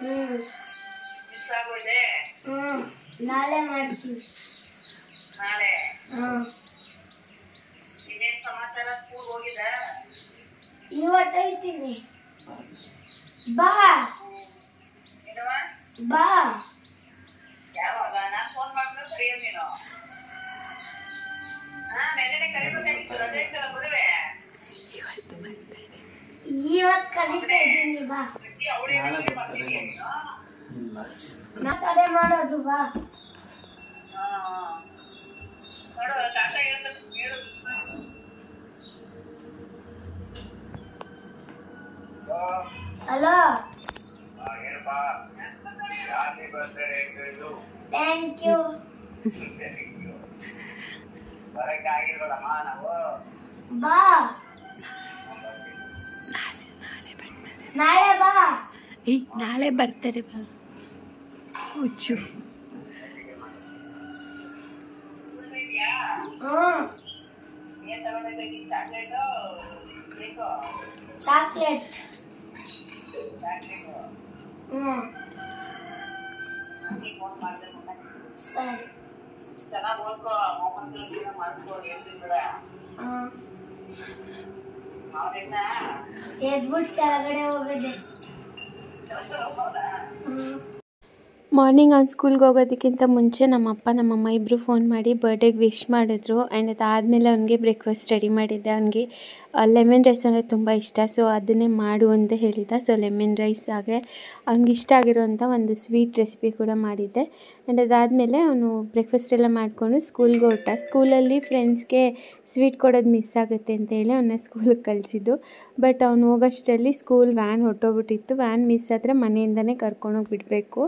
Miss ಆಗೋದೆ. ನಾಳೆ ಮಾಡ್ತೀವಿ. ನಾಳೆ ಇನ್ನೇನ್ ಸಮಾಚಾರ? ಸ್ಕೂಲ್ ಹೋಗಿದ? ಇವತ್ತು ಹೋಗ್ತೀನಿ. ಬಾ ಬಾ. ಯಾವಾಗ? ನಾನು ಫೋನ್ ಮಾಡಿದ್ರೆ ಸರಿಯ ನೀನು. ನೆನ್ನೆ ಕರಿಬೇಕಾಗಿತ್ತು, ರಜೆ ಇತ್ತಲ್ಲ ಬಿಡುವೆ. ಇವತ್ತು ಕಲಿತಾ ಇದ್ದೀನಿ. ಬಾ. ನಾ ತಡೆ ಮಾಡೋದು. ಬಾ. ಹಲೋ. Thank you. ಬಾ. ನಾಳೆ ಬಾ. ನಾಳೆ ಬರ್ತಾರೆ ಬಾ. ಹುಚ್ಚು. ಚಾಕ್ಲೇಟ್. ಸರಿ. ಚೆನ್ನಾಗಿ ಓದ್ಕೋ. ಎದ್ಬಿಟ್ಟು ಕೆಳಗಡೆ ಹೋಗದೆ. ಮಾರ್ನಿಂಗ್ ಅವ್ನು ಸ್ಕೂಲ್ಗೆ ಹೋಗೋದಕ್ಕಿಂತ ಮುಂಚೆ ನಮ್ಮ ಅಪ್ಪ ನಮ್ಮಮ್ಮ ಇಬ್ಬರು ಫೋನ್ ಮಾಡಿ ಬರ್ಡೇಗೆ ವಿಶ್ ಮಾಡಿದ್ರು. ಆ್ಯಂಡ್ ಅದಾದಮೇಲೆ ಅವ್ನಿಗೆ ಬ್ರೇಕ್ಫಾಸ್ಟ್ ರೆಡಿ ಮಾಡಿದ್ದೆ. ಅವನಿಗೆ ಲೆಮನ್ ರೈಸ್ ಅಂದರೆ ತುಂಬ ಇಷ್ಟ, ಸೊ ಅದನ್ನೇ ಮಾಡು ಅಂತ ಹೇಳಿದ್ದ. ಸೊ ಲೆಮನ್ ರೈಸ್ ಹಾಗೆ ಅವ್ನಿಗೆ ಇಷ್ಟ ಆಗಿರೋಂಥ ಒಂದು ಸ್ವೀಟ್ ರೆಸಿಪಿ ಕೂಡ ಮಾಡಿದ್ದೆ. ಆ್ಯಂಡ್ ಅದಾದಮೇಲೆ ಅವನು ಬ್ರೇಕ್ಫಾಸ್ಟ್ ಎಲ್ಲ ಮಾಡಿಕೊಂಡು ಸ್ಕೂಲ್ಗೆ ಹೊರಟ. ಸ್ಕೂಲಲ್ಲಿ ಫ್ರೆಂಡ್ಸ್ಗೆ ಸ್ವೀಟ್ ಕೊಡೋದು ಮಿಸ್ ಆಗುತ್ತೆ ಅಂತೇಳಿ ಅವನ್ನ ಸ್ಕೂಲಿಗೆ ಕಳಿಸಿದ್ದು. ಬಟ್ ಅವ್ನು ಹೋಗೋಷ್ಟರಲ್ಲಿ ಸ್ಕೂಲ್ ವ್ಯಾನ್ ಹೊಟ್ಟೋಗ್ಬಿಟ್ಟಿತ್ತು. ವ್ಯಾನ್ ಮಿಸ್ ಆದರೆ ಮನೆಯಿಂದನೇ ಕರ್ಕೊಂಡೋಗಿ ಬಿಡಬೇಕು.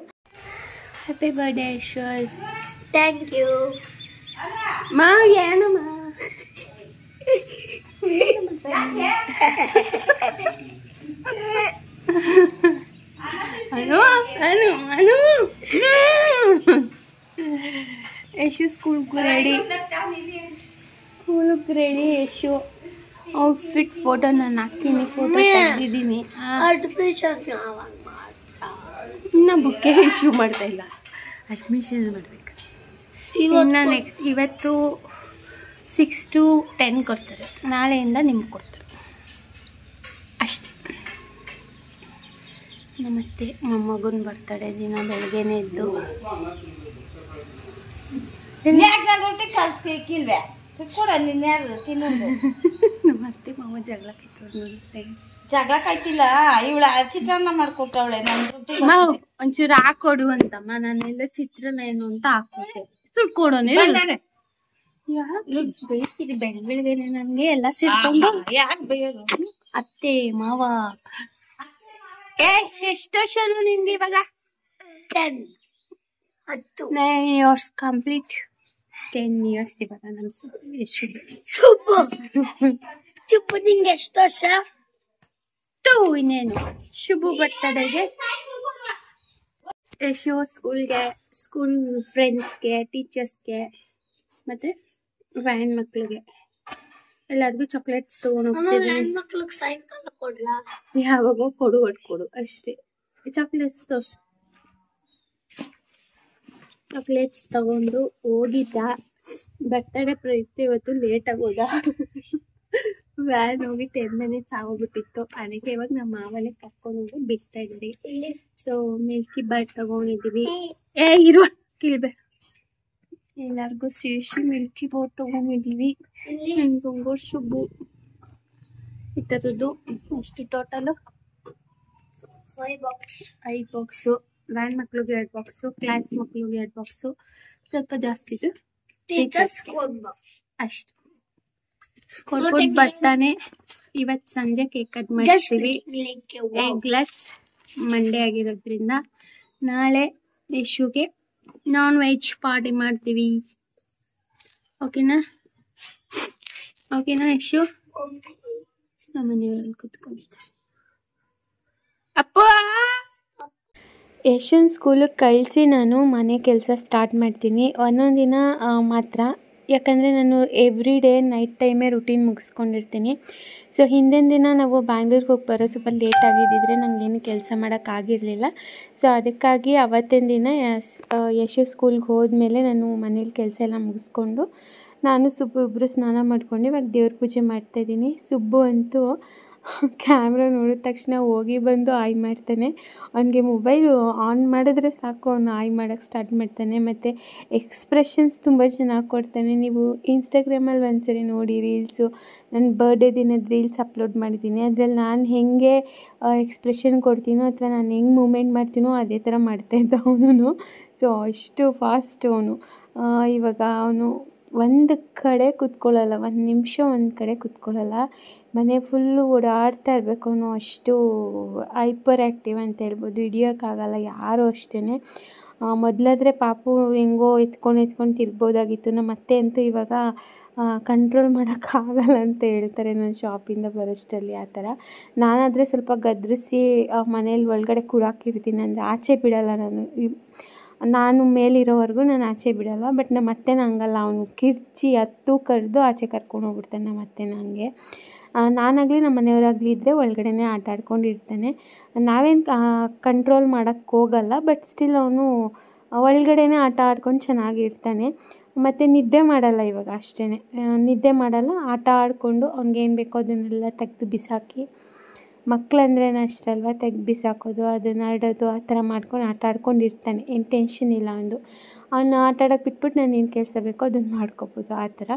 ಹ್ಯಾಪಿ ಬರ್ಡೇ ಯಶೋಸ್. Thank you. ಮಾ ಏನಮ್ಮ ಅನು ಅನು ಅನು ಯಶು ಸ್ಕೂಲ್ಗೆ ರೆಡಿ. ಯಶು ಔಟ್ಫಿಟ್ ಫೋಟೋ ನಾನು ಹಾಕ್ತೀನಿ. ಫೋಟೋ ತೆಗೆದಿದ್ದೀನಿ. ಇನ್ನು ಬುಕ್ಕೆ ಇಶ್ಯೂ ಮಾಡ್ತಾ ಇಲ್ಲ, ಅಡ್ಮಿಷನ್ ಮಾಡಬೇಕು. ಇನ್ನು ನೆಕ್ಸ್ಟ್ ಇವತ್ತು 6 to 10 ಕೊಡ್ತಾರೆ, ನಾಳೆಯಿಂದ ನಿಮ್ಗೆ ಕೊಡ್ತಾರೆ ಅಷ್ಟೇ. ನಮ್ಮತ್ತೆ ಮೊಮ್ಮಗನ ಬರ್ತಡೆ ದಿನ ಬೆಳಗ್ಗೆನೇ ಎದ್ದು ನಮ್ಮತ್ತೆ ಮಾವ ಜಗಳ ಕಾಯ್ತಿಲ್ಲ. ಇವಳ ಚಿತ್ರಾನ್ನ ಮಾಡ್ಕೊಟ್ಟವಳೆ. ಮಾವು ಒಂಚೂರು ಹಾಕೊಡು ಅಂತಮ್ಮ. ನಾನೆಲ್ಲ ಚಿತ್ರಾನ್ನ ಏನು ಅಂತ ಹಾಕೊಟ್ಟೆ. ಸುಟ್ಟು ಕೊಡೋನೆ ಬೇಕಿದೆ ಬೆಳಗ್ಗೆನೆ ನನ್ಗೆ ಎಲ್ಲ ಸಿಡ್ಕೊಂಡು. ಅತ್ತೆ ಮಾವ ಎಷ್ಟು ವರ್ಷ ನಿನ್ಗೆ ಇವಾಗ? 10 9 years ಕಂಪ್ಲೀಟ್. 10 years ಇವಾಗ ನಮ್ ಚುಪ್ಪು. ನಿಂಗೆ ಎಷ್ಟು ವರ್ಷ? 2. ಇನ್ನೇನು ಶುಭು ಬರ್ತಡೆಗೆ ಯಶು ಸ್ಕೂಲ್ಗೆ, ಸ್ಕೂಲ್ ಫ್ರೆಂಡ್ಸ್ಗೆ, ಟೀಚರ್ಸ್ಗೆ ಮತ್ತೆ ವ್ಯಾನ್ ಮಕ್ಳಿಗೆ ಎಲ್ಲರಿಗೂ ಚಾಕ್ಲೇಟ್ಸ್ ತಗೊಂಡು ಹೋಗ್ತಿದ್ದೀನಿ. ಮಕ್ಳಿಗೆ ಸಾಯಂಕಾಲ ಕೊಡ್ಲಾ? ಯಾವಾಗೋ ಕೊಡು ಅಷ್ಟೇ. ಚಾಕ್ಲೇಟ್ಸ್ ತೋರ್ಸು. ಚಾಕ್ಲೇಟ್ಸ್ ತಗೊಂಡು ಹೋಗಿದ್ದ. ಬರ್ತಡೇ ಪ್ರಯುಕ್ತ ಇವತ್ತು ಲೇಟಾಗಿ ಹೋದ. ವ್ಯಾನ್ ಹೋಗಿ 10 minutes ಆಗೋಗ್ಬಿಟ್ಟಿತ್ತು. ಅದಕ್ಕೆ ಇವಾಗ ನಮ್ಮ ಮಾವನೇ ಕರ್ಕೊಂಡು ಹೋಗಿ ಬಿಡ್ತಾ ಇದ್ದೀವಿ. ಸೊ ಮಿಲ್ಕಿ ಬಾರ್ ತಗೊಂಡಿದ್ದೀವಿ. ಇರುವ ಕೀಳ್ಬೇಡ. ಎಲ್ಲರಿಗೂ ಸೇರಿಸಿ ಮಿಲ್ಕಿ ಬಾರ್ ತಗೊಂಡಿದ್ದೀವಿ. ನಂಗೆ ಶುಭು ಈ ಥರದ್ದು. ಎಷ್ಟು ಟೋಟಲು? 5 ಬಾಕ್ಸು. ವ್ಯಾನ್ ಮಕ್ಳಿಗೆ 2 ಬಾಕ್ಸು, ಕ್ಲಾಸ್ ಮಕ್ಳಿಗೆ 2 ಬಾಕ್ಸು. ಸ್ವಲ್ಪ ಜಾಸ್ತಿ ಇದು ಅಷ್ಟು ಕೊಟ್ಬಿಟ್ಟು ಬರ್ತಾನೆ. ಇವತ್ತು ಸಂಜೆ ಕೇಕ್ ಕಟ್ ಮಾಡ್ತೀವಿ. ಎಗ್ಲೆಸ್ ಮಂಡೇ ಆಗಿರೋದ್ರಿಂದ ನಾಳೆ ಯಶುಗೆ ನಾನ್ ವೆಜ್ ಪಾರ್ಟಿ ಮಾಡ್ತೀವಿ. ಓಕೆನಾ ಯಶು? ನಮ್ಮ ಮನೆಯವರಲ್ಲಿ ಕೂತ್ಕೊಂಡಿದ್ದಾರೆ. ಅಪ್ಪ ಯಶನ್ ಸ್ಕೂಲಿಗೆ ಕಳಿಸಿ ನಾನು ಮನೆ ಕೆಲಸ ಸ್ಟಾರ್ಟ್ ಮಾಡ್ತೀನಿ. ಒಂದೊಂದು ದಿನ ಮಾತ್ರ ಯಾಕಂದರೆ ನಾನು ಎವ್ರಿ ಡೇ ನೈಟ್ ಟೈಮೇ ರುಟೀನ್ ಮುಗಿಸ್ಕೊಂಡಿರ್ತೀನಿ. ಸೊ ಹಿಂದಿನ ದಿನ ನಾವು ಬ್ಯಾಂಗ್ಳೂರಿಗೆ ಹೋಗಿ ಬರೋ ಸ್ವಲ್ಪ ಲೇಟ್ ಆಗಿದ್ದಿದ್ರೆ ನನಗೇನು ಕೆಲಸ ಮಾಡೋಕ್ಕಾಗಿರಲಿಲ್ಲ. ಸೊ ಅದಕ್ಕಾಗಿ ಅವತ್ತಿನ ದಿನ ಯಶು ಸ್ಕೂಲ್ಗೆ ಹೋದ್ಮೇಲೆ ನಾನು ಮನೇಲಿ ಕೆಲಸ ಎಲ್ಲ ಮುಗಿಸ್ಕೊಂಡು ನಾನು ಸುಬ್ಬು ಇಬ್ಬರು ಸ್ನಾನ ಮಾಡ್ಕೊಂಡು ಇವಾಗ ದೇವ್ರ ಪೂಜೆ ಮಾಡ್ತಾಯಿದ್ದೀನಿ. ಸುಬ್ಬು ಅಂತೂ ಕ್ಯಾಮ್ರಾ ನೋಡಿದ ತಕ್ಷಣ ಹೋಗಿ ಬಂದು ಆಯ್ ಮಾಡ್ತಾನೆ. ಅವನಿಗೆ ಮೊಬೈಲು ಆನ್ ಮಾಡಿದ್ರೆ ಸಾಕು, ಅವನು ಆಯ್ ಮಾಡೋಕ್ಕೆ ಸ್ಟಾರ್ಟ್ ಮಾಡ್ತಾನೆ. ಮತ್ತು ಎಕ್ಸ್ಪ್ರೆಷನ್ಸ್ ತುಂಬ ಚೆನ್ನಾಗಿ ಕೊಡ್ತಾನೆ. ನೀವು ಇನ್ಸ್ಟಾಗ್ರಾಮಲ್ಲಿ ಒಂದ್ಸರಿ ನೋಡಿ ರೀಲ್ಸು, ನನ್ನ ಬರ್ಡೇ ದಿನದ ರೀಲ್ಸ್ ಅಪ್ಲೋಡ್ ಮಾಡಿದ್ದೀನಿ. ಅದರಲ್ಲಿ ನಾನು ಹೇಗೆ ಎಕ್ಸ್ಪ್ರೆಷನ್ ಕೊಡ್ತೀನೋ ಅಥವಾ ನಾನು ಹೆಂಗೆ ಮೂಮೆಂಟ್ ಮಾಡ್ತೀನೋ ಅದೇ ಥರ ಮಾಡ್ತಾಯಿದ್ದ ಅವನು. ಸೊ ಅಷ್ಟು ಫಾಸ್ಟ್ ಅವನು. ಇವಾಗ ಅವನು ಒಂದು ಕಡೆ ಕೂತ್ಕೊಳ್ಳಲ್ಲ, ಒಂದು ನಿಮಿಷ ಒಂದು ಕಡೆ ಕೂತ್ಕೊಳ್ಳಲ್ಲ, ಮನೆ ಫುಲ್ಲು ಓಡಾಡ್ತಾ ಇರಬೇಕು ಅವನು. ಅಷ್ಟು ಹೈಪರ್ ಆ್ಯಕ್ಟಿವ್ ಅಂತ ಹೇಳ್ಬೋದು. ಹಿಡಿಯೋಕ್ಕಾಗಲ್ಲ ಯಾರೂ ಅಷ್ಟೇ. ಮೊದಲಾದರೆ ಪಾಪು ಹೆಂಗೋ ಎತ್ಕೊಂಡು ತಿರ್ಬೋದಾಗಿತ್ತು. ನಮ್ಮ ಅತ್ತೆ ಅಂತೂ ಇವಾಗ ಕಂಟ್ರೋಲ್ ಮಾಡೋಕ್ಕಾಗಲ್ಲ ಅಂತ ಹೇಳ್ತಾರೆ ನಾನು ಶಾಪಿಂದ ಬರೋಷ್ಟರಲ್ಲಿ. ಆ ಥರ ನಾನಾದರೆ ಸ್ವಲ್ಪ ಗದರಿಸಿ ಮನೇಲಿ ಒಳಗಡೆ ಕೂಡಾಕಿರ್ತೀನಿ, ಅಂದರೆ ಆಚೆ ಬಿಡಲ್ಲ ನಾನು ಮೇಲಿರೋವರೆಗೂ ನಾನು ಆಚೆ ಬಿಡಲ್ಲ. ಬಟ್ ನಮ್ಮ ಅತ್ತೆನ ಹಂಗಲ್ಲ, ಅವನು ಕಿರ್ಚಿ ಕರೆದು ಆಚೆ ಕರ್ಕೊಂಡು ಹೋಗ್ಬಿಡ್ತಾನೆ ನಮ್ಮ ಅತ್ತೆನ. ಹಂಗೆ ನಾನಾಗಲಿ ನಮ್ಮ ಮನೆಯವರಾಗಲಿ ಇದ್ದರೆ ಒಳಗಡೆನೇ ಆಟ ಆಡ್ಕೊಂಡಿರ್ತಾನೆ. ನಾವೇನು ಕಂಟ್ರೋಲ್ ಮಾಡೋಕ್ಕೆ ಹೋಗಲ್ಲ, ಬಟ್ ಸ್ಟಿಲ್ ಅವನು ಒಳಗಡೆನೇ ಆಟ ಆಡ್ಕೊಂಡು ಚೆನ್ನಾಗಿರ್ತಾನೆ. ಮತ್ತು ನಿದ್ದೆ ಮಾಡಲ್ಲ ಇವಾಗ ಅಷ್ಟೇ, ನಿದ್ದೆ ಮಾಡಲ್ಲ, ಆಟ ಆಡಿಕೊಂಡು ಅವ್ನಿಗೇನು ಬೇಕೋ ಅದನ್ನೆಲ್ಲ ತೆಗೆದು ಬಿಸಾಕಿ, ಮಕ್ಕಳಂದ್ರೇ ಅಷ್ಟಲ್ವ, ತೆಗೆದು ಬಿಸಾಕೋದು, ಅದನ್ನು ಆಡೋದು, ಆ ಥರ ಮಾಡ್ಕೊಂಡು ಆಟ ಆಡ್ಕೊಂಡಿರ್ತಾನೆ. ಏನು ಟೆನ್ಷನ್ ಇಲ್ಲ ಅವನು ಆಟ ಆಡೋಕ್ಕೆ ಬಿಟ್ಬಿಟ್ಟು ನಾನು ಏನು ಕೆಲಸ ಬೇಕೋ ಅದನ್ನು ಮಾಡ್ಕೋಬೋದು, ಆ ಥರ.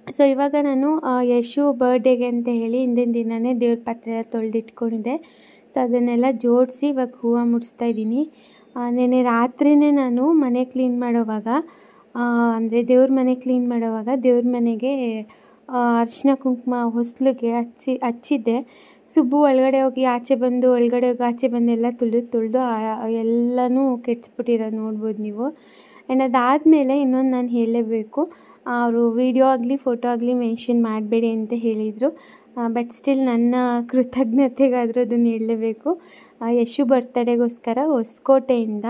ಸೊ ಇವಾಗ ನಾನು ಯಶು ಬರ್ಡೇಗೆ ಅಂತ ಹೇಳಿ ಹಿಂದಿನ ದಿನವೇ ದೇವ್ರ ಪಾತ್ರೆ ಎಲ್ಲ ತೊಳೆದಿಟ್ಕೊಂಡಿದ್ದೆ. ಸೊ ಅದನ್ನೆಲ್ಲ ಜೋಡಿಸಿ ಇವಾಗ ಹೂವು ಮುಡಿಸ್ತಾಯಿದ್ದೀನಿ. ನೆನ್ನೆ ರಾತ್ರಿಯೇ ನಾನು ಮನೆ ಕ್ಲೀನ್ ಮಾಡೋವಾಗ, ಅಂದರೆ ದೇವ್ರ ಮನೆ ಕ್ಲೀನ್ ಮಾಡೋವಾಗ ದೇವ್ರ ಮನೆಗೆ ಅರಿಶಿನ ಕುಂಕುಮ ಹೊಸ್ಲಿಗೆ ಹಚ್ಚಿದ್ದೆ. ಸುಬ್ಬು ಒಳಗಡೆ ಹೋಗಿ ಆಚೆ ಬಂದು ಎಲ್ಲ ತುಳಿದು ಎಲ್ಲನೂ ಕೆಡಿಸ್ಬಿಟ್ಟಿರೋ ನೋಡ್ಬೋದು ನೀವು. ಆ್ಯಂಡ್ ಅದಾದಮೇಲೆ ಇನ್ನೊಂದು ನಾನು ಹೇಳಲೇಬೇಕು, ಅವರು ವಿಡಿಯೋ ಆಗಲಿ ಫೋಟೋ ಆಗಲಿ ಮೆನ್ಷನ್ ಮಾಡಬೇಡಿ ಅಂತ ಹೇಳಿದರು. ಬಟ್ ಸ್ಟಿಲ್ ನನ್ನ ಕೃತಜ್ಞತೆಗಾದರೂ ಅದನ್ನು ಹೇಳಲೇಬೇಕು. ಯಶು ಬರ್ತಡೇಗೋಸ್ಕರ ಹೊಸಕೋಟೆಯಿಂದ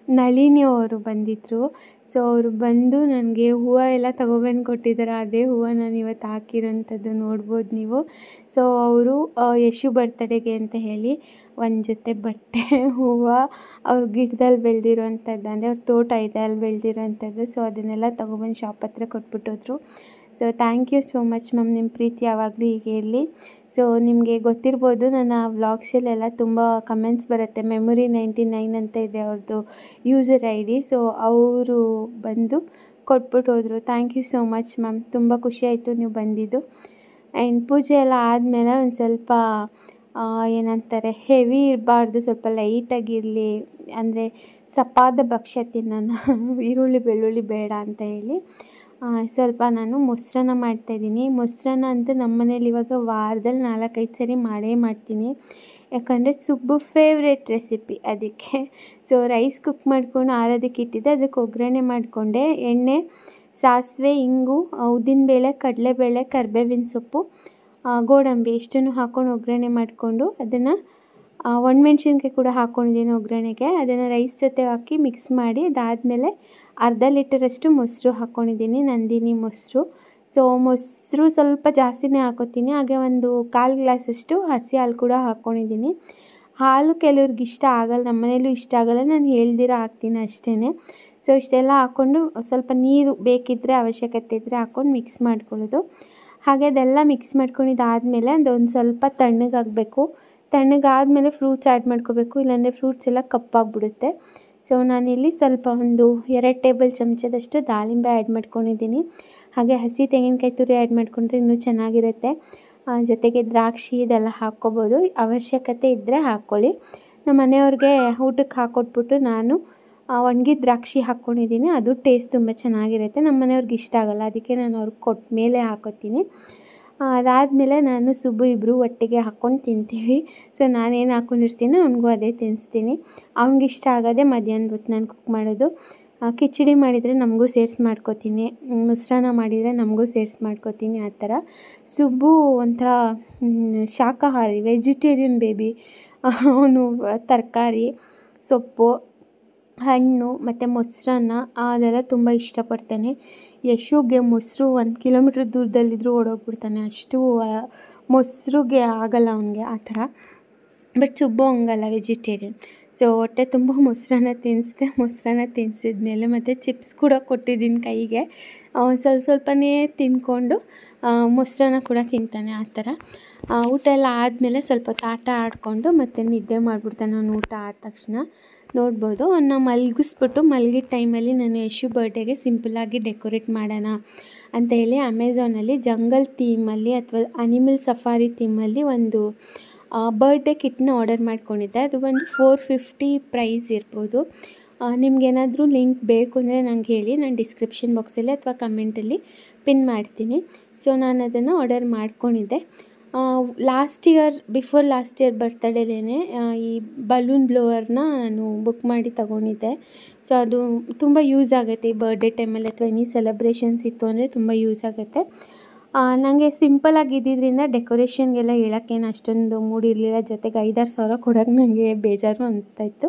ನಳಿನಿ ಅವರು ಬಂದಿದ್ದರು. ಸೊ ಅವರು ಬಂದು ನನಗೆ ಹೂವು ಎಲ್ಲ ತೊಗೊಬಂದು ಕೊಟ್ಟಿದ್ದಾರೆ. ಅದೇ ಹೂವು ನಾನು ಇವತ್ತು ಹಾಕಿರೋಂಥದ್ದು ನೋಡ್ಬೋದು ನೀವು. ಸೊ ಅವರು ಯಶು ಬರ್ತಡೇಗೆ ಅಂತ ಹೇಳಿ ಒಂದು ಜೊತೆ ಬಟ್ಟೆ, ಹೂವು, ಅವ್ರ ಗಿಡದಲ್ಲಿ ಬೆಳೆದಿರೋಂಥದ್ದು, ಅಂದರೆ ಅವ್ರ ತೋಟ ಇದೆ ಅಲ್ಲಿ ಬೆಳೆದಿರೋಂಥದ್ದು. ಸೊ ಅದನ್ನೆಲ್ಲ ತೊಗೊಬಂದು ಶಾಪ್ ಹತ್ರ ಕೊಟ್ಬಿಟ್ಟೋದ್ರು. So thank you so much ma'am, ನಿಮ್ಮ ಪ್ರೀತಿ ಯಾವಾಗಲೂ ಹೀಗೆ ಇರಲಿ. ಸೊ ನಿಮಗೆ ಗೊತ್ತಿರ್ಬೋದು, ನನ್ನ ವ್ಲಾಗ್ಸಲ್ಲೆಲ್ಲ ತುಂಬ ಕಮೆಂಟ್ಸ್ ಬರುತ್ತೆ. Memory99 ಅಂತ ಇದೆ ಅವ್ರದ್ದು ಯೂಸರ್ ID. ಸೊ ಅವರು ಬಂದು ಕೊಟ್ಬಿಟ್ಟು ಹೋದರು. Thank you so much ma'am, ತುಂಬ ಖುಷಿಯಾಯಿತು ನೀವು ಬಂದಿದ್ದು. ಆ್ಯಂಡ್ ಪೂಜೆ ಎಲ್ಲ ಆದಮೇಲೆ ಒಂದು ಸ್ವಲ್ಪ ಏನಂತಾರೆ, ಹೆವಿ ಇರಬಾರ್ದು, ಸ್ವಲ್ಪ ಲೈಟಾಗಿರಲಿ, ಅಂದರೆ ಸಪ್ಪಾದ ಭಕ್ಷ್ಯ ತಿನ್ನೋಣ, ಈರುಳ್ಳಿ ಬೆಳ್ಳುಳ್ಳಿ ಬೇಡ ಅಂತ ಹೇಳಿ ಸ್ವಲ್ಪ ನಾನು ಮೊಸರನ್ನ ಮಾಡ್ತಾಯಿದ್ದೀನಿ. ಮೊಸರನ್ನ ಅಂತೂ ನಮ್ಮ ಮನೇಲಿ ಇವಾಗ ವಾರದಲ್ಲಿ 4-5 ಸರಿ ಮಾಡೇ ಮಾಡ್ತೀನಿ, ಯಾಕಂದರೆ ಸುಬ್ಬು ಫೇವ್ರೇಟ್ ರೆಸಿಪಿ ಅದಕ್ಕೆ. ಸೊ ರೈಸ್ ಕುಕ್ ಮಾಡ್ಕೊಂಡು ಆರೋದಕ್ಕೆ ಇಟ್ಟಿದ್ದೆ, ಅದಕ್ಕೆ ಒಗ್ಗರಣೆ ಮಾಡಿಕೊಂಡೆ. ಎಣ್ಣೆ, ಸಾಸಿವೆ, ಇಂಗು, ಉದ್ದಿನಬೇಳೆ, ಕಡಲೆಬೇಳೆ, ಕರಿಬೇವಿನ ಸೊಪ್ಪು, ಗೋಡಂಬಿ ಇಷ್ಟನ್ನು ಹಾಕ್ಕೊಂಡು ಒಗ್ಗರಣೆ ಮಾಡಿಕೊಂಡು ಅದನ್ನು ಒಣಮೆಣ್ಸಿನ್ಕಾಯಿ ಕೂಡ ಹಾಕ್ಕೊಂಡಿದ್ದೀನಿ ಒಗ್ಗರಣೆಗೆ. ಅದನ್ನು ರೈಸ್ ಜೊತೆ ಹಾಕಿ ಮಿಕ್ಸ್ ಮಾಡಿ, ಅದಾದಮೇಲೆ ಅರ್ಧ ಲೀಟರಷ್ಟು ಮೊಸರು ಹಾಕ್ಕೊಂಡಿದ್ದೀನಿ, ನಂದಿನಿ ಮೊಸರು. ಸೊ ಮೊಸರು ಸ್ವಲ್ಪ ಜಾಸ್ತಿನೇ ಹಾಕೋತೀನಿ. ಹಾಗೆ ಒಂದು 1/4 ಗ್ಲಾಸಷ್ಟು ಹಸಿ ಹಾಲು ಕೂಡ ಹಾಕ್ಕೊಂಡಿದ್ದೀನಿ. ಹಾಲು ಕೆಲವ್ರಿಗೆ ಇಷ್ಟ ಆಗಲ್ಲ, ನಮ್ಮ ಮನೇಲೂ ಇಷ್ಟ ಆಗಲ್ಲ, ನಾನು ಹೇಳ್ದಿರ ಹಾಕ್ತೀನಿ ಅಷ್ಟೇ. ಸೊ ಇಷ್ಟೆಲ್ಲ ಹಾಕ್ಕೊಂಡು ಸ್ವಲ್ಪ ನೀರು ಬೇಕಿದ್ದರೆ, ಅವಶ್ಯಕತೆ ಇದ್ದರೆ ಹಾಕ್ಕೊಂಡು ಮಿಕ್ಸ್ ಮಾಡ್ಕೊಳ್ಳೋದು. ಹಾಗೆ ಅದೆಲ್ಲ ಮಿಕ್ಸ್ ಮಾಡ್ಕೊಂಡಿದ್ದಾದಮೇಲೆ ಅದೊಂದು ಸ್ವಲ್ಪ ತಣ್ಣಗಾಗಬೇಕು. ತಣ್ಣಗಾದಮೇಲೆ ಫ್ರೂಟ್ಸ್ ಆ್ಯಡ್ ಮಾಡ್ಕೋಬೇಕು, ಇಲ್ಲಾಂದರೆ ಫ್ರೂಟ್ಸ್ ಎಲ್ಲ ಕಪ್ಪಾಗಿಬಿಡುತ್ತೆ. ಸೊ ನಾನಿಲ್ಲಿ ಸ್ವಲ್ಪ ಒಂದು 2 ಟೇಬಲ್ ಚಮಚದಷ್ಟು ದಾಳಿಂಬೆ ಆ್ಯಡ್ ಮಾಡ್ಕೊಂಡಿದ್ದೀನಿ. ಹಾಗೆ ಹಸಿ ತೆಂಗಿನಕಾಯಿ ತುರಿ ಆ್ಯಡ್ ಮಾಡಿಕೊಂಡ್ರೆ ಇನ್ನೂ ಚೆನ್ನಾಗಿರುತ್ತೆ. ಜೊತೆಗೆ ದ್ರಾಕ್ಷಿ ಇದೆಲ್ಲ ಹಾಕ್ಕೋಬೋದು, ಅವಶ್ಯಕತೆ ಇದ್ದರೆ ಹಾಕ್ಕೊಳ್ಳಿ. ನಮ್ಮ ಮನೆಯವ್ರಿಗೆ ಊಟಕ್ಕೆ ಹಾಕ್ಕೊಟ್ಬಿಟ್ಟು ನಾನು ಒಣಗಿದ ದ್ರಾಕ್ಷಿ ಹಾಕ್ಕೊಂಡಿದ್ದೀನಿ, ಅದು ಟೇಸ್ಟ್ ತುಂಬ ಚೆನ್ನಾಗಿರುತ್ತೆ. ನಮ್ಮ ಮನೆಯವ್ರಿಗೆ ಇಷ್ಟ ಆಗಲ್ಲ, ಅದಕ್ಕೆ ನಾನು ಅವ್ರಿಗೆ ಕೊಟ್ಟ ಮೇಲೆ ಹಾಕೋತೀನಿ. ಅದಾದಮೇಲೆ ನಾನು ಸುಬ್ಬು ಇಬ್ಬರು ಒಟ್ಟಿಗೆ ಹಾಕ್ಕೊಂಡು ತಿಂತೀವಿ. ಸೊ ನಾನೇನು ಹಾಕ್ಕೊಂಡಿರ್ತೀನೋ ಅವ್ನಿಗೂ ಅದೇ ತಿನ್ನಿಸ್ತೀನಿ. ಅವ್ನಿಗೆ ಇಷ್ಟ ಆಗೋದೇ ಮಧ್ಯಾಹ್ನದ ಹೊತ್ತು ನಾನು ಕುಕ್ ಮಾಡೋದು. ಕಿಚಡಿ ಮಾಡಿದರೆ ನಮಗೂ ಸೇರಿಸಿ ಮಾಡ್ಕೋತೀನಿ, ಮೊಸರನ್ನ ಮಾಡಿದರೆ ನಮಗೂ ಸೇರಿಸಿ ಮಾಡ್ಕೋತೀನಿ, ಆ ಥರ. ಸುಬ್ಬು ಒಂಥರ ಶಾಕಾಹಾರಿ, ವೆಜಿಟೇರಿಯನ್ ಬೇಬಿ. ಅವನು ತರಕಾರಿ, ಸೊಪ್ಪು ಹಣ್ಣು ಮತ್ತು ಮೊಸರನ್ನ ಅದೆಲ್ಲ ತುಂಬ ಇಷ್ಟಪಡ್ತಾನೆ. ಯಶುಗೆ ಮೊಸರು 1 ಕಿಲೋಮೀಟ್ರ್ ದೂರದಲ್ಲಿದ್ದರೂ ಓಡೋಗ್ಬಿಡ್ತಾನೆ, ಅಷ್ಟು ಮೊಸರುಗೆ ಆಗಲ್ಲ ಅವನಿಗೆ ಆ ಥರ. ಬಟ್ ಸುಬ್ಬು ಹಂಗಲ್ಲ, ವೆಜಿಟೇರಿಯನ್. ಸೊ ಹೊಟ್ಟೆ ತುಂಬ ಮೊಸರನ್ನ ತಿನ್ನಿಸಿದೆ. ಮೊಸರನ್ನ ತಿನ್ನಿಸಿದ್ಮೇಲೆ ಮತ್ತು ಚಿಪ್ಸ್ ಕೂಡ ಕೊಟ್ಟಿದ್ದೀನಿ ಕೈಗೆ. ಸ್ವಲ್ಪನೇ ತಿಂದ್ಕೊಂಡು ಮೊಸರನ್ನ ಕೂಡ ತಿಂತಾನೆ ಆ ಥರ. ಊಟ ಎಲ್ಲ ಆದಮೇಲೆ ಸ್ವಲ್ಪ ಹೊತ್ತು ಆಟ ಆಡಿಕೊಂಡು ಮತ್ತೆ ನಿದ್ದೆ ಮಾಡಿಬಿಡ್ತಾನೆ. ಅವನು ಊಟ ಆದ ತಕ್ಷಣ ನೋಡ್ಬೋದು. ಅವನ್ನ ಮಲಗಿಸ್ಬಿಟ್ಟು ಮಲಗಿದ ಟೈಮಲ್ಲಿ ನಾನು ಯಶು ಬರ್ಡೇಗೆ ಸಿಂಪಲ್ಲಾಗಿ ಡೆಕೋರೇಟ್ ಮಾಡೋಣ ಅಂತ ಹೇಳಿ ಅಮೆಝಾನಲ್ಲಿ ಜಂಗಲ್ ಥೀಮಲ್ಲಿ ಅಥವಾ ಅನಿಮಲ್ ಸಫಾರಿ ಥೀಮಲ್ಲಿ ಒಂದು ಬರ್ಡೇ ಕಿಟ್ನ ಆರ್ಡರ್ ಮಾಡ್ಕೊಂಡಿದ್ದೆ. ಅದು ಒಂದು 450 ಪ್ರೈಸ್ ಇರ್ಬೋದು. ನಿಮಗೇನಾದರೂ ಲಿಂಕ್ ಬೇಕು ಅಂದರೆ ನಂಗೆ ಹೇಳಿ, ನಾನು ಡಿಸ್ಕ್ರಿಪ್ಷನ್ ಬಾಕ್ಸಲ್ಲಿ ಅಥವಾ ಕಮೆಂಟಲ್ಲಿ ಪಿನ್ ಮಾಡ್ತೀನಿ. ಸೊ ನಾನು ಅದನ್ನು ಆರ್ಡರ್ ಮಾಡ್ಕೊಂಡಿದ್ದೆ. ಬಿಫೋರ್ ಲಾಸ್ಟ್ ಇಯರ್ ಬರ್ತಡೇಲೇ ಈ ಬಲೂನ್ ಬ್ಲೋವರ್ನ ನಾನು ಬುಕ್ ಮಾಡಿ ತೊಗೊಂಡಿದ್ದೆ. ಸೊ ಅದು ತುಂಬ ಯೂಸ್ ಆಗುತ್ತೆ ಈ ಬರ್ಡೇ ಟೈಮಲ್ಲಿ ಅಥವಾ ಎನಿ ಸೆಲೆಬ್ರೇಷನ್ಸ್ ಇತ್ತು ಅಂದರೆ ತುಂಬ ಯೂಸ್ ಆಗುತ್ತೆ. ನನಗೆ ಸಿಂಪಲಾಗಿ ಇದ್ದಿದ್ದರಿಂದ ಡೆಕೋರೇಷನ್ಗೆಲ್ಲ ಹೇಳೋಕ್ಕೇನು ಅಷ್ಟೊಂದು ಮೂಡಿರಲಿಲ್ಲ. ಜೊತೆಗೆ 5-6 ಸಾವಿರ ಕೊಡೋಕ್ಕೆ ನನಗೆ ಬೇಜಾರು ಅನಿಸ್ತಾಯಿತ್ತು.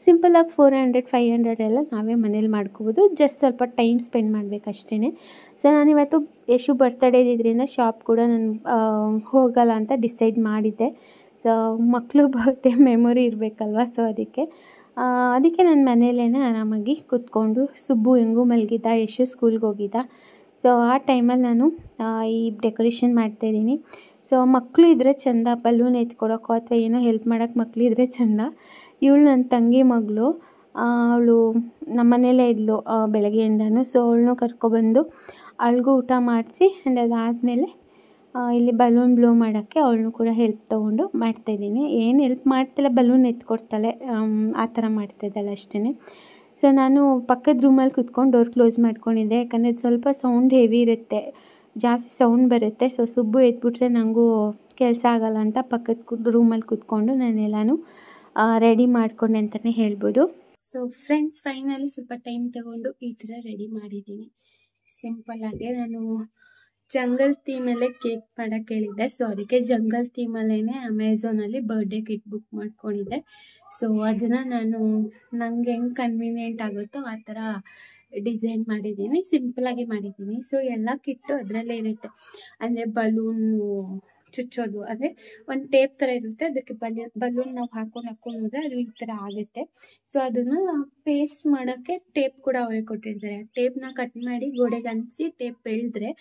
ಸಿಂಪಲಾಗಿ 400-500 ಎಲ್ಲ ನಾವೇ ಮನೇಲಿ ಮಾಡ್ಕೋಬೋದು. ಜಸ್ಟ್ ಸ್ವಲ್ಪ ಟೈಮ್ ಸ್ಪೆಂಡ್ ಮಾಡಬೇಕು ಅಷ್ಟೇ. ಸೊ ನಾನಿವತ್ತು ಯಶು ಬರ್ತಡೇ ಇದ್ದಿದ್ದರಿಂದ ಶಾಪ್ ಕೂಡ ನಾನು ಹೋಗಲ್ಲ ಅಂತ ಡಿಸೈಡ್ ಮಾಡಿದ್ದೆ. ಸೊ ಮಕ್ಕಳು ಬರ್ಡೇ ಮೆಮೊರಿ ಇರಬೇಕಲ್ವ. ಸೊ ಅದಕ್ಕೆ ನಾನು ಮನೇಲೇ ಆರಾಮಾಗಿ ಕೂತ್ಕೊಂಡು, ಸುಬ್ಬು ಹೆಂಗೂ ಮಲಗಿದ್ದ, ಯಶು ಸ್ಕೂಲ್ಗೆ ಹೋಗಿದ್ದ. ಸೊ ಆ ಟೈಮಲ್ಲಿ ನಾನು ಈ ಡೆಕೋರೇಷನ್ ಮಾಡ್ತಾಯಿದ್ದೀನಿ. ಸೊ ಮಕ್ಕಳು ಇದ್ದರೆ ಚೆಂದ, ಬಲೂನ್ ಎತ್ಕೊಡೋಕ್ಕೋ ಅಥವಾ ಏನೋ ಹೆಲ್ಪ್ ಮಾಡೋಕ್ಕೆ ಮಕ್ಕಳಿದ್ರೆ ಚೆಂದ. ಇವಳು ನನ್ನ ತಂಗಿ ಮಗಳು, ಅವಳು ನಮ್ಮ ಮನೇಲೇ ಇದ್ಲು ಬೆಳಗ್ಗೆಯಿಂದನೂ. ಸೊ ಅವಳನ್ನೂ ಕರ್ಕೊಬಂದು ಅವಳಿಗೂ ಊಟ ಮಾಡಿಸಿ ಆ್ಯಂಡ್ ಅದಾದಮೇಲೆ ಇಲ್ಲಿ ಬಲೂನ್ ಬ್ಲೋ ಮಾಡೋಕ್ಕೆ ಅವಳನ್ನೂ ಕೂಡ ಹೆಲ್ಪ್ ತೊಗೊಂಡು ಮಾಡ್ತಾಯಿದ್ದೀನಿ. ಏನು ಹೆಲ್ಪ್ ಮಾಡ್ತಾಳೆ, ಬಲೂನ್ ಎತ್ಕೊಡ್ತಾಳೆ, ಆ ಥರ ಮಾಡ್ತಾಯಿದ್ದಾಳೆ ಅಷ್ಟೇ. ಸೊ ನಾನು ಪಕ್ಕದ ರೂಮಲ್ಲಿ ಕುತ್ಕೊಂಡು ಡೋರ್ ಕ್ಲೋಸ್ ಮಾಡ್ಕೊಂಡಿದ್ದೆ. ಯಾಕಂದರೆ ಸ್ವಲ್ಪ ಸೌಂಡ್ ಹೆವಿ ಇರುತ್ತೆ, ಜಾಸ್ತಿ ಸೌಂಡ್ ಬರುತ್ತೆ. ಸೊ ಸುಬ್ಬು ಎದ್ಬಿಟ್ರೆ ನನಗೂ ಕೆಲಸ ಆಗೋಲ್ಲ ಅಂತ ಪಕ್ಕದ ರೂಮಲ್ಲಿ ಕುತ್ಕೊಂಡು ನಾನೆಲ್ಲನೂ ರೆಡಿ ಮಾಡಿಕೊಂಡೆ ಅಂತಲೇ ಹೇಳ್ಬೋದು. ಸೊ ಫ್ರೆಂಡ್ಸ್, ಫೈನಲಿ ಸ್ವಲ್ಪ ಟೈಮ್ ತಗೊಂಡು ಈ ಥರ ರೆಡಿ ಮಾಡಿದ್ದೀನಿ. ಸಿಂಪಲ್ಲಾಗೆ ನಾನು ಜಂಗಲ್ ಥೀಮಲ್ಲೇ ಕೇಕ್ ಮಾಡೋಕ್ಕೆ ಹೇಳಿದ್ದೆ. ಸೊ ಅದಕ್ಕೆ ಜಂಗಲ್ ಥೀಮಲ್ಲೇ ಅಮೆಝಾನಲ್ಲಿ ಬರ್ಡೇ ಕಿಟ್ ಬುಕ್ ಮಾಡ್ಕೊಂಡಿದ್ದೆ. ಸೊ ಅದನ್ನು ನನಗೆ ಹೆಂಗೆ ಕನ್ವೀನಿಯೆಂಟ್ ಆಗುತ್ತೋ ಆ ಥರ ಡಿಸೈನ್ ಮಾಡಿದ್ದೀನಿ, ಸಿಂಪಲಾಗಿ ಮಾಡಿದ್ದೀನಿ. ಸೊ ಎಲ್ಲ ಕಿಟ್ಟು ಅದರಲ್ಲೇ ಇರುತ್ತೆ. ಅಂದರೆ ಬಲೂನು ಚುಚ್ಚೋದು, ಅಂದರೆ ಒಂದು ಟೇಪ್ ಥರ ಇರುತ್ತೆ, ಅದಕ್ಕೆ ಬಲೂನ್ ನಾವು ಹಾಕೊಂಡು ಹೋದರೆ ಅದು ಈ ಥರ ಆಗುತ್ತೆ. ಸೊ ಅದನ್ನು ಪೇಸ್ಟ್ ಮಾಡೋಕ್ಕೆ ಟೇಪ್ ಕೂಡ ಅವರೇ ಕೊಟ್ಟಿರ್ತಾರೆ. ಟೇಪ್ನ ಕಟ್ ಮಾಡಿ ಗೋಡೆಗೆ ಅಂಟಿಸಿ ಟೇಪ್ ಎಳೆದ್ರೆ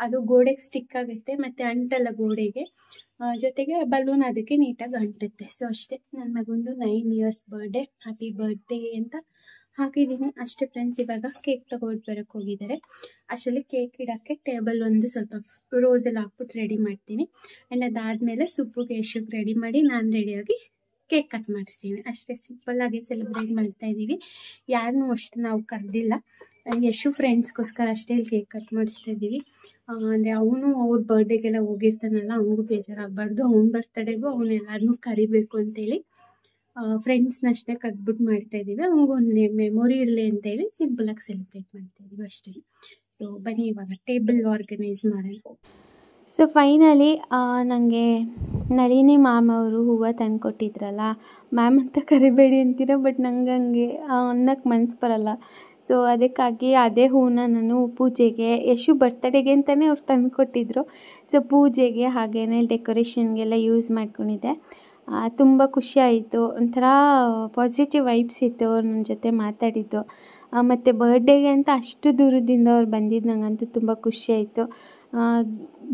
ಅದು ಗೋಡೆಗೆ ಸ್ಟಿಕ್ ಆಗುತ್ತೆ ಮತ್ತು ಅಂಟಲ್ಲ ಗೋಡೆಗೆ. ಜೊತೆಗೆ ಬಲೂನ್ ಅದಕ್ಕೆ ನೀಟಾಗಿ ಅಂಟುತ್ತೆ. ಸೊ ಅಷ್ಟೇ, ನನ್ನ ಮಗಂದು 9 years ಬರ್ಡೇ, ಹ್ಯಾಪಿ ಬರ್ಡೇ ಅಂತ ಹಾಕಿದ್ದೀನಿ ಅಷ್ಟೇ ಫ್ರೆಂಡ್ಸ್. ಇವಾಗ ಕೇಕ್ ತೊಗೊಂಡು ಬರೋಕ್ಕೆ ಹೋಗಿದ್ದಾರೆ. ಅಷ್ಟರಲ್ಲಿ ಕೇಕ್ ಇಡೋಕ್ಕೆ ಟೇಬಲ್ ಒಂದು ಸ್ವಲ್ಪ ರೋಸೆಲ್ಲ ಹಾಕ್ಬಿಟ್ಟು ರೆಡಿ ಮಾಡ್ತೀನಿ. ಆ್ಯಂಡ್ ಅದಾದಮೇಲೆ ಸುಬ್ಬುಗೆ ಯಶುಗೆ ರೆಡಿ ಮಾಡಿ ನಾನು ರೆಡಿಯಾಗಿ ಕೇಕ್ ಕಟ್ ಮಾಡಿಸ್ತೀನಿ. ಅಷ್ಟೇ, ಸಿಂಪಲ್ಲಾಗಿ ಸೆಲೆಬ್ರೇಟ್ ಮಾಡ್ತಾಯಿದ್ದೀವಿ. ಯಾರನ್ನೂ ಅಷ್ಟು ನಾವು ಕರೆದಿಲ್ಲ. ಯಶು ಫ್ರೆಂಡ್ಸ್ಗೋಸ್ಕರ ಅಷ್ಟೇ ಇಲ್ಲಿ ಕೇಕ್ ಕಟ್ ಮಾಡಿಸ್ತಾ ಇದ್ದೀವಿ. ಅಂದರೆ ಅವನು ಅವ್ರ ಬರ್ಡೇಗೆಲ್ಲ ಹೋಗಿರ್ತಾನಲ್ಲ, ಅವನಿಗೂ ಬೇಜಾರಾಗಬಾರ್ದು. ಅವ್ನ ಬರ್ತಡೇಗೂ ಅವನ್ನೆಲ್ಲರನ್ನೂ ಕರಿಬೇಕು ಅಂತೇಳಿ ಫ್ರೆಂಡ್ಸ್ನಷ್ಟೇ ಕರೆದ್ಬಿಟ್ಟು ಮಾಡ್ತಾಯಿದ್ದೀವಿ. ಅವ್ನಿಗೊಂದು ಮೆಮೊರಿ ಇರಲಿ ಅಂತೇಳಿ ಸಿಂಪಲಾಗಿ ಸೆಲೆಬ್ರೇಟ್ ಮಾಡ್ತಾಯಿದ್ದೀವಿ ಅಷ್ಟೇ. ಸೊ ಬನ್ನಿ ಇವಾಗ ಟೇಬಲ್ ಆರ್ಗನೈಸ್ ಮಾಡೋಣ. ಸೊ ಫೈನಲಿ ನನಗೆ ನಳಿನಿ ಮ್ಯಾಮ್ ಅವರು ಹೂವು ತಂದು ಕೊಟ್ಟಿದ್ರಲ್ಲ, ಮ್ಯಾಮ್ ಅಂತ ಕರಿಬೇಡಿ ಅಂತೀರ, ಬಟ್ ನಂಗೆ ಹಂಗೆ ಅನ್ನೋಕ್ಕೆ ಮನಸ್ಸು ಬರಲ್ಲ. ಸೊ ಅದಕ್ಕಾಗಿ ಅದೇ ಹೂವನ್ನ ನಾನು ಪೂಜೆಗೆ, ಯಶು ಬರ್ತಡೇಗೆ ಅಂತಲೇ ಅವ್ರು ತಂದು ಕೊಟ್ಟಿದ್ದರು. ಸೊ ಪೂಜೆಗೆ ಹಾಗೇನೆ ಡೆಕೋರೇಷನ್ಗೆಲ್ಲ ಯೂಸ್ ಮಾಡ್ಕೊಂಡಿದ್ದೆ. ತುಂಬ ಖುಷಿ ಆಯಿತು, ಒಂಥರ ಪಾಸಿಟಿವ್ ವೈಬ್ಸ್ ಇತ್ತು ಅವ್ರು ನನ್ನ ಜೊತೆ ಮಾತಾಡಿದ್ದು. ಮತ್ತು ಬರ್ಡೇಗೆ ಅಂತ ಅಷ್ಟು ದೂರದಿಂದ ಅವ್ರು ಬಂದಿದ್ದು ನನಗಂತೂ ತುಂಬ ಖುಷಿ ಆಯಿತು.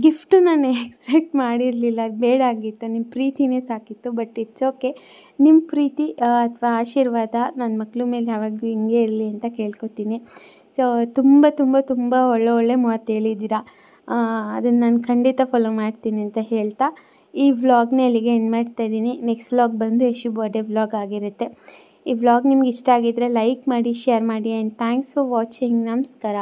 ಗಿಫ್ಟು ನಾನು ಎಕ್ಸ್ಪೆಕ್ಟ್ ಮಾಡಿರಲಿಲ್ಲ, ಬೇಡ ಆಗಿತ್ತು, ನಿಮ್ಮ ಪ್ರೀತಿನೇ ಸಾಕಿತ್ತು. ಬಟ್ ಇಟ್ಸ್ ಓಕೆ, ನಿಮ್ಮ ಪ್ರೀತಿ ಅಥವಾ ಆಶೀರ್ವಾದ ನನ್ನ ಮಕ್ಳ ಮೇಲೆ ಯಾವಾಗಲೂ ಹಿಂಗೆ ಇರಲಿ ಅಂತ ಕೇಳ್ಕೊತೀನಿ. ಸೊ ತುಂಬ ತುಂಬ ತುಂಬ ಒಳ್ಳೆ ಮಾತು ಹೇಳಿದ್ದೀರಾ. ಅದನ್ನು ನಾನು ಖಂಡಿತ ಫಾಲೋ ಮಾಡ್ತೀನಿ ಅಂತ ಹೇಳ್ತಾ ಈ ವ್ಲಾಗ್ನ ಇಲ್ಲಿಗೆ ಎಂಡ್ ಮಾಡ್ತಾಯಿದ್ದೀನಿ. ನೆಕ್ಸ್ಟ್ ವ್ಲಾಗ್ ಬಂದು ಯಶು ಬರ್ಡೇ ವ್ಲಾಗ್ ಆಗಿರುತ್ತೆ. ಈ ವ್ಲಾಗ್ ನಿಮ್ಗೆ ಇಷ್ಟ ಆಗಿದ್ದರೆ ಲೈಕ್ ಮಾಡಿ, ಶೇರ್ ಮಾಡಿ. And thanks for watching. ನಮಸ್ಕಾರ.